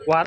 वार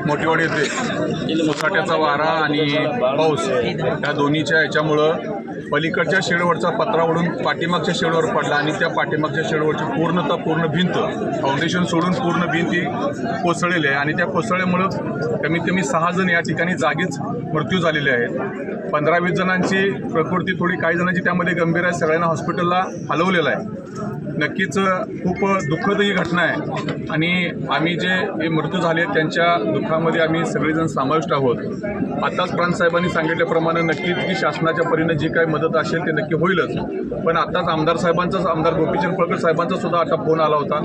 मोठेवाडी येथे मुसळधाराचा वारा आणि पाऊस या दोन्हीच्या याच्यामुळं पलीकडच्या शेडवरचा पत्रा उडून पाठीमागच्या शेडवर पडला आणि त्या पाठीमागच्या शेडवरची पूर्ण भिंत फाउंडेशन सोडून पूर्ण भिंत ही कोसळलेली आहे आणि त्या कोसळल्यामुळं कमीत कमी 6 जण या ठिकाणी जागीच मृत्यू झालेले आहेत। 15-20 जणांची प्रकृती थोडी, काही जणांची त्यामध्ये गंभीर आहे, सगळ्यांना हॉस्पिटलला हलवलेलं आहे। नक्कीच खूप दुःखद ही घटना आहे आणि आम्ही जे मृत्यू झाले त्यांच्या दुःखामध्ये आम्ही सगळेजण समाविष्ट आहोत। आताच प्रांतसाहेबांनी सांगितल्याप्रमाणे नक्कीच की शासनाच्या परीने जी काही मदत असेल ते नक्की होईलच, पण आताच आमदार गोपीचंद पडळकर साहेबांचा सुद्धा आता फोन आला होता।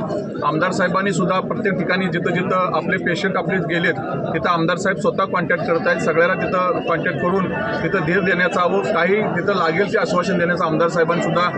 आमदार साहेबांनी सुद्धा प्रत्येक ठिकाणी जिथं आपले पेशंट आपले गेलेत तिथं आमदार साहेब स्वतः कॉन्टॅक्ट करत आहेत, सगळ्याला तिथं कॉन्टॅक्ट करून तिथं धीर देण्याचा व काही तिथं लागेल ते आश्वासन देण्याचं आमदार साहेबांनी सुद्धा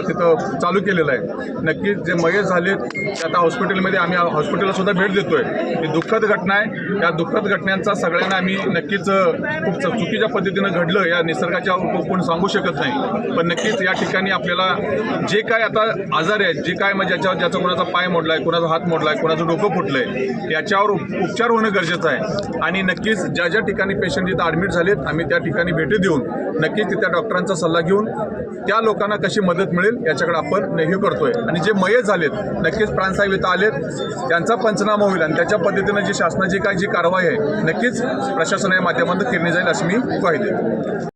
तिथं चालू केलेलं आहे। नक्कीच जे मयत झालेत ते आता हॉस्पिटलमध्ये आम्ही हॉस्पिटलला सुद्धा भेट देतोय। ही दुःखद घटना आहे, या दुःखद घटनांचा सगळ्यांना आम्ही नक्कीच खूप चुकीच्या पद्धतीनं घडलं या निसर्गाच्या कोण सांगू शकत नाही, पण नक्कीच या ठिकाणी आपल्याला जे काय आता आजार आहेत, जे काय म्हणजे ज्याचा कोणाचा पाय मोडला आहे, कोणाचा हात मोडला आहे, कोणाचं डोकं फुटलं आहे, याच्यावर उपचार होणं गरजेचं आहे आणि नक्कीच ज्या ठिकाणी पेशंट इथं ॲडमिट झालेत आम्ही त्या ठिकाणी भेटी देऊन नक्कीच तिथल्या डॉक्टरांचा सल्ला घेऊन त्या लोकांना कशी मदत मिळेल याच्याकडे आपण हे करतोय आणि जे मयत झालेत नक्कीच प्राणसाहेब इथं आलेत, त्यांचा पंचनामा होईल आणि त्याच्या पद्धतीनं जी शासनाची काय जी कारवाई आहे नक्कीच प्रशासनाच्या माध्यमातून केली जाईल अशी मी ग्वाही देतो।